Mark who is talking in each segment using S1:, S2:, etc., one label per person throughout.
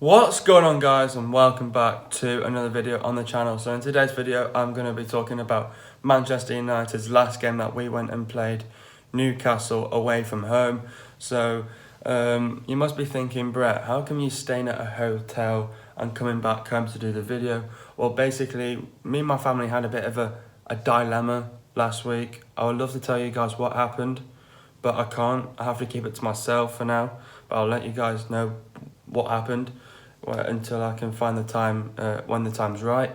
S1: What's going on, guys, and welcome back to another video on the channel. So in today's video I'm going to be talking about Manchester United's last game that we went and played, Newcastle away from home. So you must be thinking, Brett, how come you staying at a hotel and coming back home to do the video? Well, basically me and my family had a bit of a dilemma last week. I would love to tell you guys what happened, but I can't. I have to keep it to myself for now, but I'll let you guys know what happened until I can find the time when the time's right.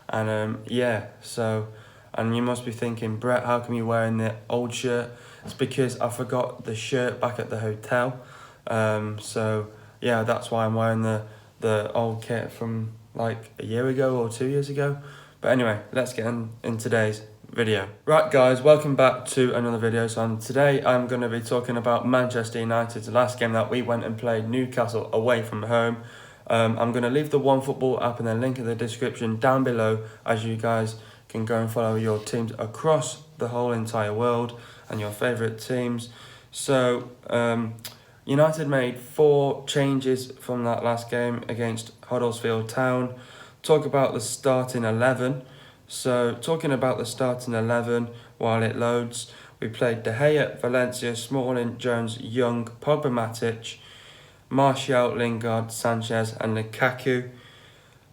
S1: And and you must be thinking, Brett, how come you're wearing the old shirt? It's because I forgot the shirt back at the hotel. So yeah, that's why I'm wearing the old kit from like a year ago or 2 years ago. But anyway, let's get in today's video. Right, guys, welcome back to another video. So today I'm going to be talking about Manchester United's last game that we went and played, Newcastle away from home. I'm going to leave the OneFootball app and the link in the description down below, as you guys can go and follow your teams across the whole entire world and your favourite teams. So United made 4 changes from that last game against Huddersfield Town. Talk about the starting 11. So talking about the starting 11 while it loads, we played De Gea, Valencia, Smalling, Jones, Young, Pogba, Matic, Martial, Lingard, Sanchez and Lukaku.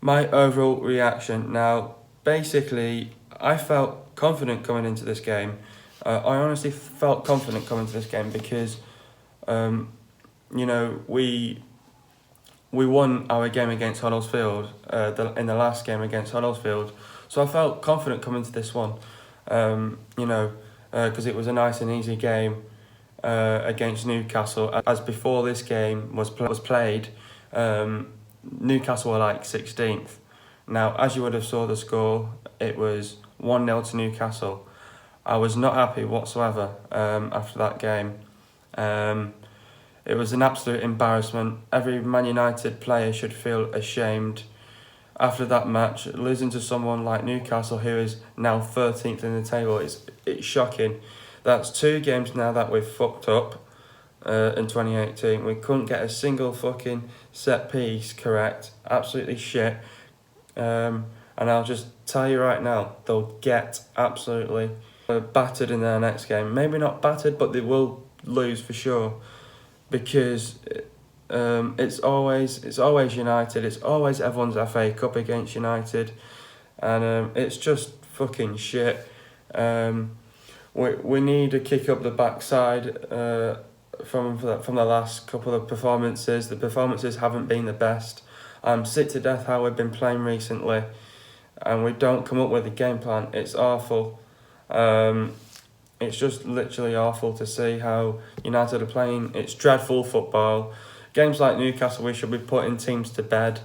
S1: My overall reaction, now basically I felt confident coming into this game. I honestly felt confident coming to this game because we won our game against Huddersfield in the last game against Huddersfield. So I felt confident coming to this one, because it was a nice and easy game against Newcastle. As before this game was played, Newcastle were like 16th. Now, as you would have saw the score, it was 1-0 to Newcastle. I was not happy whatsoever after that game. It was an absolute embarrassment. Every Man United player should feel ashamed after that match. Losing to someone like Newcastle, who is now 13th in the table, it's shocking. That's 2 games now that we've fucked up in 2018. We couldn't get a single fucking set piece correct. Absolutely shit. And I'll just tell you right now, they'll get absolutely battered in their next game. Maybe not battered, but they will lose for sure. Because it's always United. It's always everyone's FA Cup against United, and it's just fucking shit. We need to kick up the backside from the last couple of performances. The performances haven't been the best. I'm sick to death how we've been playing recently, and we don't come up with a game plan. It's awful. It's just literally awful to see how United are playing. It's dreadful football. Games like Newcastle, we should be putting teams to bed.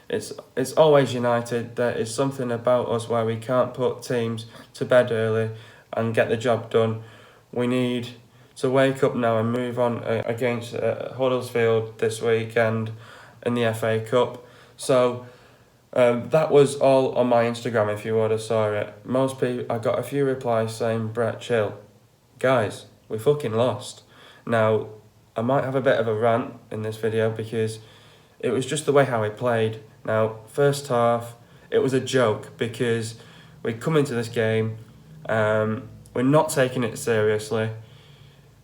S1: It's always United. There is something about us where we can't put teams to bed early and get the job done. We need to wake up now and move on against Huddersfield this weekend in the FA Cup. So that was all on my Instagram if you would have saw it. Most people, I got a few replies saying, Brett, chill. Guys, we fucking lost. Now, I might have a bit of a rant in this video because it was just the way how we played. Now, first half, it was a joke because we come into this game, we're not taking it seriously.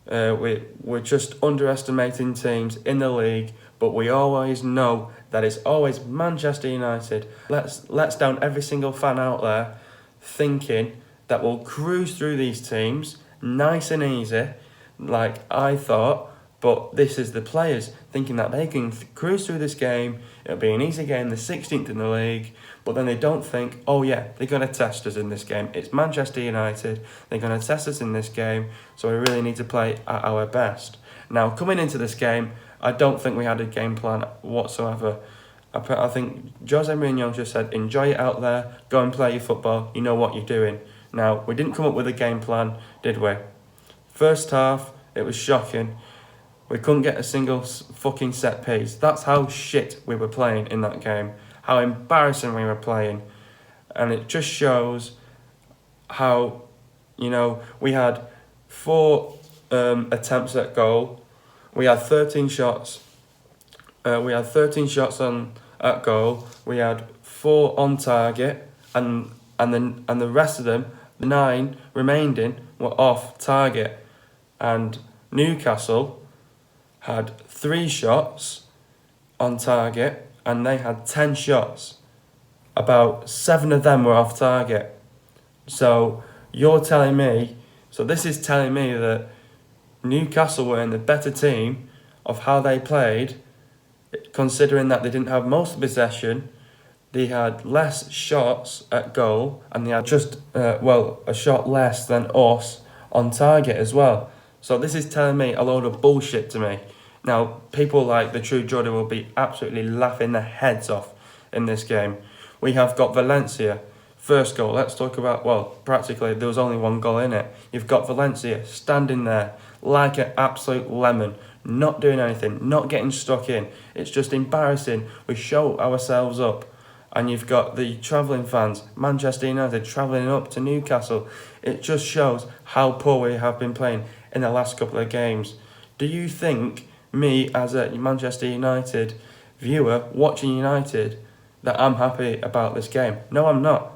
S1: We're just underestimating teams in the league, but we always know that it's always Manchester United. Let's down every single fan out there thinking that we'll cruise through these teams nice and easy, like I thought. But this is the players thinking that they can cruise through this game. It'll be an easy game, the 16th in the league. But then they don't think, oh yeah, they're going to test us in this game. It's Manchester United. They're going to test us in this game. So we really need to play at our best. Now, coming into this game, I don't think we had a game plan whatsoever. I think Jose Mourinho just said, enjoy it out there. Go and play your football. You know what you're doing. Now, we didn't come up with a game plan, did we? First half, it was shocking. We couldn't get a single fucking set piece. That's how shit we were playing in that game. How embarrassing we were playing. And it just shows how, we had 4 attempts at goal. We had 13 shots. We had 13 shots at goal. We had 4 on target, and the rest of them, the 9 remaining, were off target. And Newcastle had 3 shots on target, and they had 10 shots. About 7 of them were off target. So you're telling me, so this is telling me that Newcastle were in the better team of how they played, considering that they didn't have most of possession, they had less shots at goal, and they had just, a shot less than us on target as well. So this is telling me a load of bullshit to me. Now, people like the True Jordan will be absolutely laughing their heads off in this game. We have got Valencia, first goal. Let's talk about, practically there was only 1 goal in it. You've got Valencia standing there like an absolute lemon, not doing anything, not getting stuck in. It's just embarrassing. We show ourselves up. And you've got the travelling fans, Manchester United, travelling up to Newcastle. It just shows how poor we have been playing in the last couple of games. Do you think me, as a Manchester United viewer watching United, that I'm happy about this game? No, I'm not.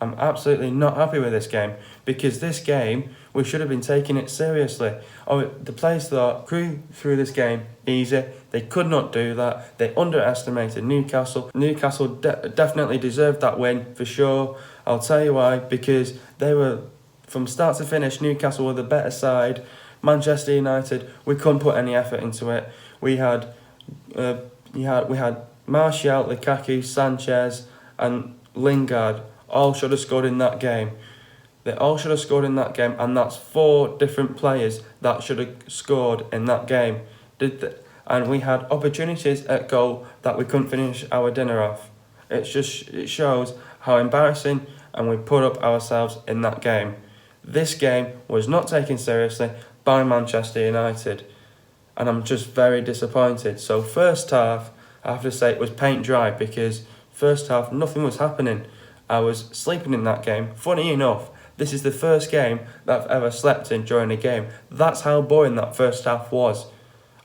S1: I'm absolutely not happy with this game, because this game, we should have been taking it seriously. The players thought, crew through this game easy. They could not do that. They underestimated Newcastle. Newcastle definitely deserved that win, for sure. I'll tell you why, because they were, from start to finish, Newcastle were the better side. Manchester United, we couldn't put any effort into it. We had Martial, Lukaku, Sanchez and Lingard all should have scored in that game. They all should have scored in that game, and that's 4 different players that should have scored in that game. And we had opportunities at goal that we couldn't finish our dinner off. It shows how embarrassing and we put up ourselves in that game. This game was not taken seriously by Manchester United, and I'm just very disappointed. So first half, I have to say it was paint dry, because first half nothing was happening. I was sleeping in that game. Funny enough, this is the first game that I've ever slept in during a game. That's how boring that first half was.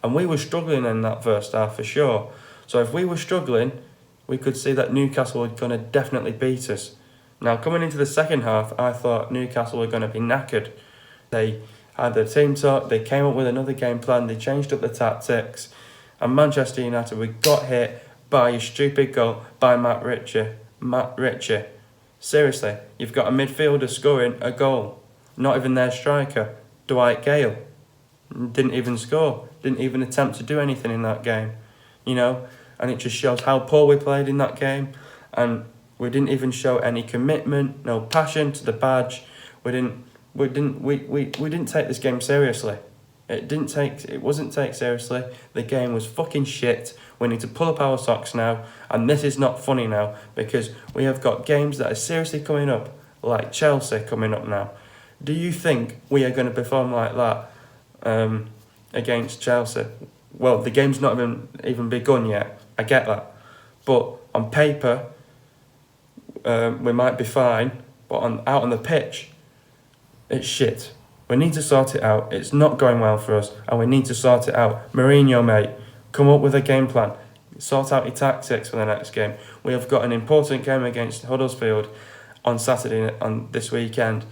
S1: And we were struggling in that first half for sure. So if we were struggling, we could see that Newcastle were going to definitely beat us. Now, coming into the second half, I thought Newcastle were going to be knackered. They had their team talk, they came up with another game plan, they changed up the tactics. And Manchester United, we got hit by a stupid goal by Matt Richie. Seriously, you've got a midfielder scoring a goal. Not even their striker, Dwight Gale. Didn't even score. Didn't even attempt to do anything in that game. And it just shows how poor we played in that game. And we didn't even show any commitment, no passion to the badge. We didn't take this game seriously. It wasn't taken seriously. The game was fucking shit. We need to pull up our socks now, and this is not funny now, because we have got games that are seriously coming up, like Chelsea coming up now. Do you think we are going to perform like that against Chelsea? Well, the game's not even begun yet. I get that, but on paper, we might be fine. But out on the pitch, it's shit. We need to sort it out. It's not going well for us, and we need to sort it out. Mourinho, mate, come up with a game plan. Sort out your tactics for the next game. We have got an important game against Huddersfield on Saturday, on this weekend,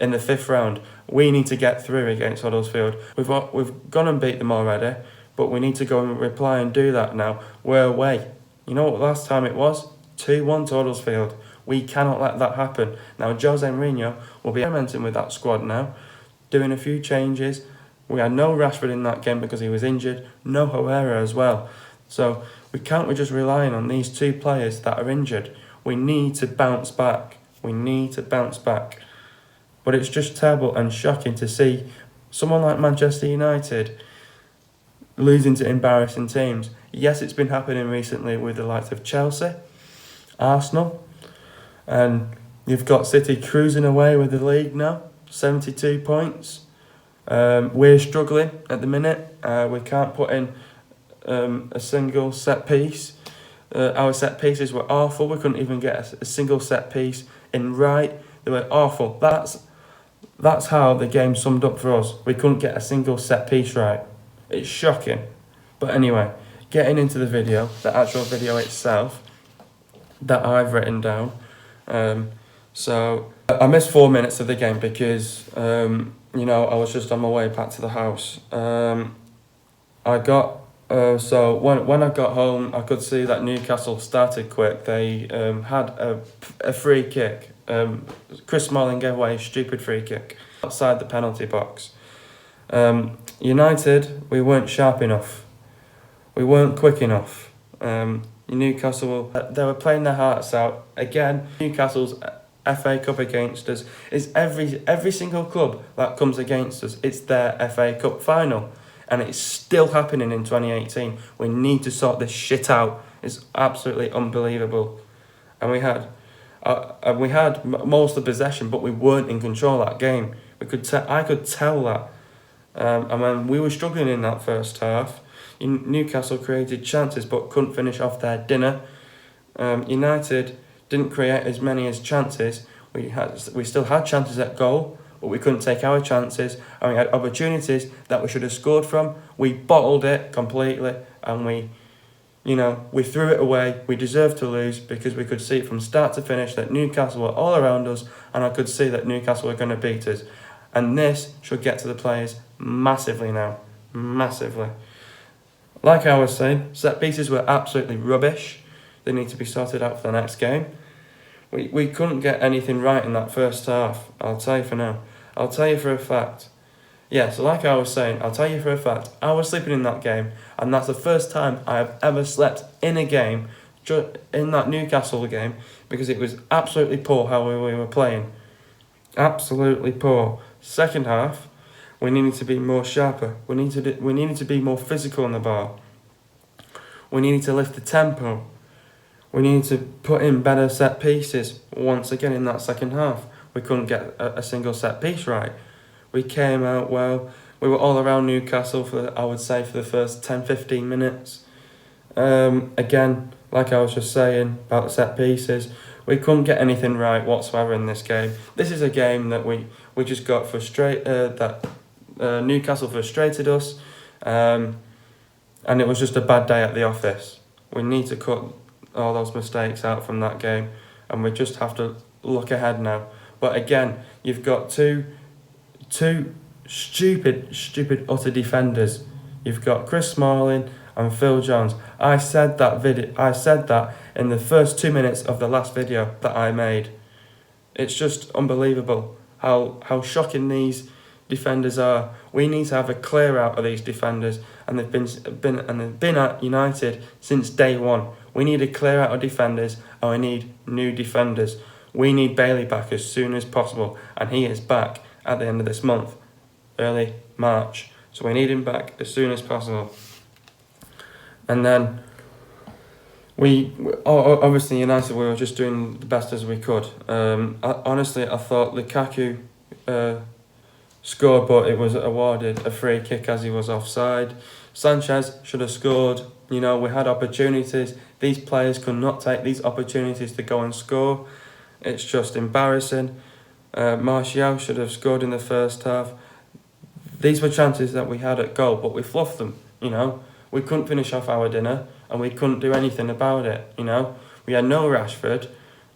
S1: in the 5th round. We need to get through against Huddersfield. We've gone and beat them already, but we need to go and reply and do that now. We're away. You know what last time it was? 2-1 to Huddersfield. We cannot let that happen. Now, Jose Mourinho will be experimenting with that squad now, doing a few changes. We had no Rashford in that game because he was injured, no Herrera as well. So we can't be just relying on these 2 players that are injured. We need to bounce back. But it's just terrible and shocking to see someone like Manchester United losing to embarrassing teams. Yes, it's been happening recently with the likes of Chelsea, Arsenal, and you've got City cruising away with the league now, 72 points. We're struggling at the minute. We can't put in a single set piece. Our set pieces were awful. We couldn't even get a single set piece in right. They were awful. That's how the game summed up for us. We couldn't get a single set piece right. It's shocking. But anyway, getting into the video, the actual video itself that I've written down. So I missed 4 minutes of the game because, you know, I was just on my way back to the house. So when I got home, I could see that Newcastle started quick. They had a free kick. Chris Smalling gave away a stupid free kick outside the penalty box. United, we weren't sharp enough. We weren't quick enough. Newcastle, they were playing their hearts out. Again, Newcastle's FA Cup against us is every single club that comes against us, it's their FA Cup final. And it's still happening in 2018. We need to sort this shit out. It's absolutely unbelievable. And we had most of the possession, but we weren't in control of that game. I could tell that. And when we were struggling in that first half, Newcastle created chances but couldn't finish off their dinner. United didn't create as many as chances. We still had chances at goal, but we couldn't take our chances, and we had opportunities that we should have scored from. We bottled it completely, and we threw it away. We deserved to lose because we could see it from start to finish that Newcastle were all around us, and I could see that Newcastle were going to beat us. And this should get to the players massively now. Massively. Like I was saying, set pieces were absolutely rubbish. They need to be sorted out for the next game. We couldn't get anything right in that first half, I'll tell you for now. I'll tell you for a fact. Yeah, so like I was saying, I'll tell you for a fact, I was sleeping in that game, and that's the first time I have ever slept in a game, in that Newcastle game, because it was absolutely poor how we were playing. Absolutely poor. Second half, we needed to be more sharper. We needed to be more physical on the ball. We needed to lift the tempo. We needed to put in better set pieces once again in that second half. We couldn't get a single set piece right. We came out well. We were all around Newcastle for the first 10-15 minutes. Again, like I was just saying about the set pieces, we couldn't get anything right whatsoever in this game. This is a game that we just got frustrated, Newcastle frustrated us, and it was just a bad day at the office. We need to cut all those mistakes out from that game, and we just have to look ahead now. But again, you've got two stupid utter defenders. You've got Chris Smalling and Phil Jones. I said that in the first 2 minutes of the last video that I made. It's just unbelievable how shocking these defenders are. We need to have a clear out of these defenders, and they've been at United since day one. We need a clear out of defenders, and we need new defenders. We need Bailey back as soon as possible, and he is back at the end of this month, early March. So we need him back as soon as possible. And then obviously United, we were just doing the best as we could. Honestly, I thought Lukaku scored, but it was awarded a free kick as he was offside. Sanchez should have scored. We had opportunities. These players could not take these opportunities to go and score. It's just embarrassing. Martial should have scored in the first half. These were chances that we had at goal, but we fluffed them. We couldn't finish off our dinner, and we couldn't do anything about it. We had no Rashford,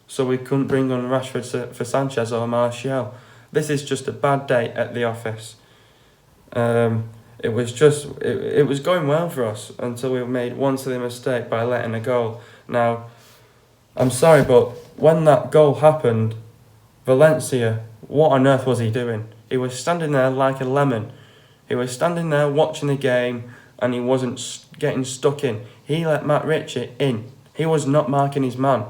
S1: so we couldn't bring on Rashford for Sanchez or Martial. This is just a bad day at the office. It was going well for us until we made one silly mistake by letting a goal. Now, I'm sorry, but when that goal happened, Valencia, what on earth was he doing? He was standing there like a lemon. He was standing there watching the game, and he wasn't getting stuck in. He let Matt Richie in. He was not marking his man.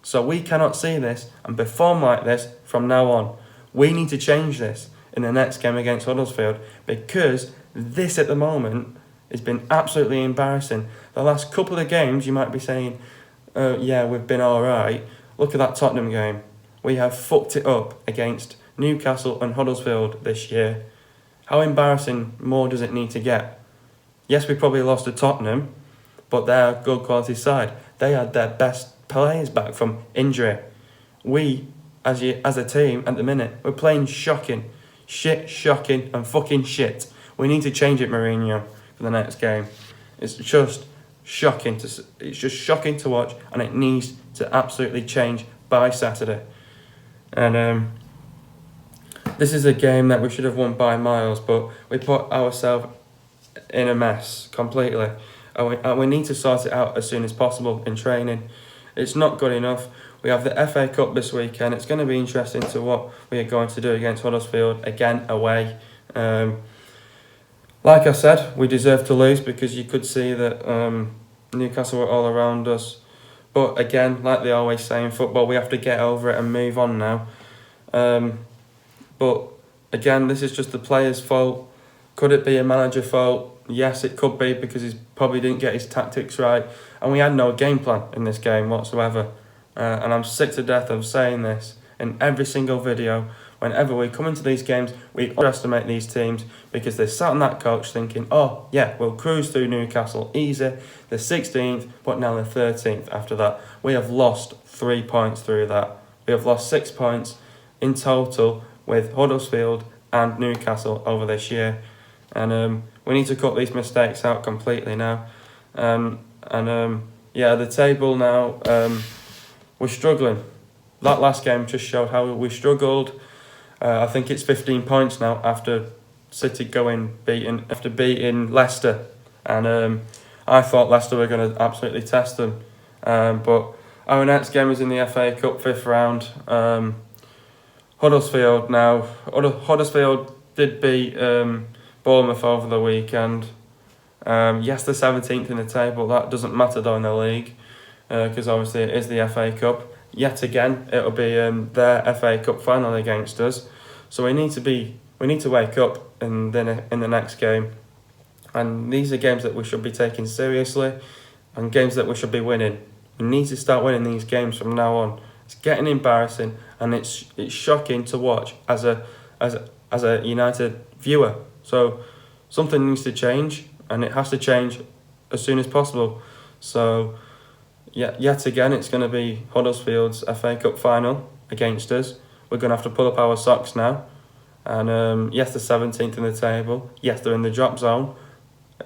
S1: So we cannot see this and perform like this from now on. We need to change this in the next game against Huddersfield, because this at the moment has been absolutely embarrassing. The last couple of games you might be saying, yeah, we've been alright. Look at that Tottenham game. We have fucked it up against Newcastle and Huddersfield this year. How embarrassing more does it need to get? Yes, we probably lost to Tottenham, but they're a good quality side. They had their best players back from injury. We, as a team at the minute, we're playing shocking and fucking shit. We need to change it, Mourinho, for the next game. It's just shocking it's just shocking to watch, and it needs to absolutely change by Saturday. And this is a game that we should have won by miles, but we put ourselves in a mess completely, and we need to sort it out as soon as possible in training. It's not good enough. We have the FA Cup this weekend. It's going to be interesting to what we are going to do against Huddersfield, again away. Like I said, we deserve to lose because you could see that Newcastle were all around us. But again, like they always say in football, we have to get over it and move on now. But again, this is just the player's fault. Could it be a manager fault? Yes, it could be, because he probably didn't get his tactics right. And we had no game plan in this game whatsoever. And I'm sick to death of saying this in every single video. Whenever we come into these games, we underestimate these teams because they sat on that couch thinking, oh yeah, we'll cruise through Newcastle easy. The 16th, but now the 13th after that. We have lost 3 points through that. We have lost 6 points in total with Huddersfield and Newcastle over this year. And we need to cut these mistakes out completely now. Yeah, the table now, we're struggling. That last game just showed how we struggled. I think it's 15 points now after City beating Leicester. And I thought Leicester were going to absolutely test them. But our next game is in the FA Cup 5th round. Huddersfield now. Huddersfield did beat Bournemouth over the weekend. Yes, they're 17th in the table. That doesn't matter though in the league, because obviously it is the FA Cup. Yet again, it'll be their FA Cup final against us. So we need to wake up in the next game. And these are games that we should be taking seriously, and games that we should be winning. We need to start winning these games from now on. It's getting embarrassing, and it's shocking to watch as a United viewer. So something needs to change, and it has to change as soon as possible. So yet again, it's going to be Huddersfield's FA Cup final against us. We're going to have to pull up our socks now. And yes, they're 17th in the table. Yes, they're in the drop zone.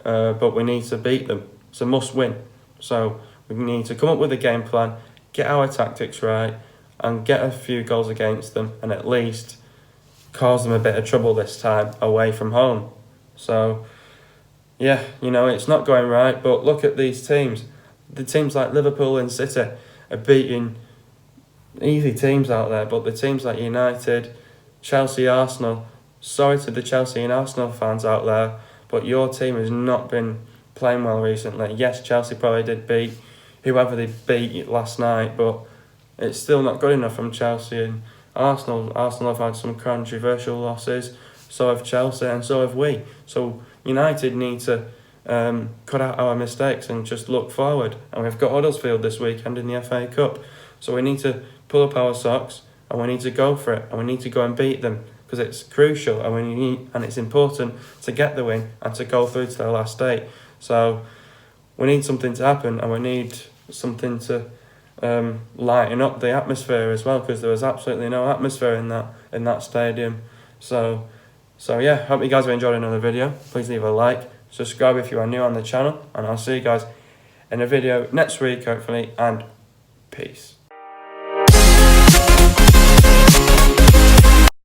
S1: But we need to beat them. It's a must win. So we need to come up with a game plan, get our tactics right, and get a few goals against them, and at least cause them a bit of trouble this time away from home. So yeah, it's not going right, but look at these teams. The teams like Liverpool and City are beating easy teams out there, but the teams like United, Chelsea, Arsenal, sorry to the Chelsea and Arsenal fans out there, but your team has not been playing well recently. Yes, Chelsea probably did beat whoever they beat last night, but it's still not good enough from Chelsea. And Arsenal have had some controversial losses, so have Chelsea, and so have we. So United need to cut out our mistakes and just look forward. And we've got Huddersfield this weekend in the FA Cup, so we need to pull up our socks and we need to go for it, and we need to go and beat them, because it's crucial and it's important to get the win and to go through to the last eight. So we need something to happen, and we need something to lighten up the atmosphere as well, because there was absolutely no atmosphere in that stadium. So yeah, hope you guys have enjoyed another video. Please leave a like, subscribe if you are new on the channel, and I'll see you guys in a video next week hopefully, and peace.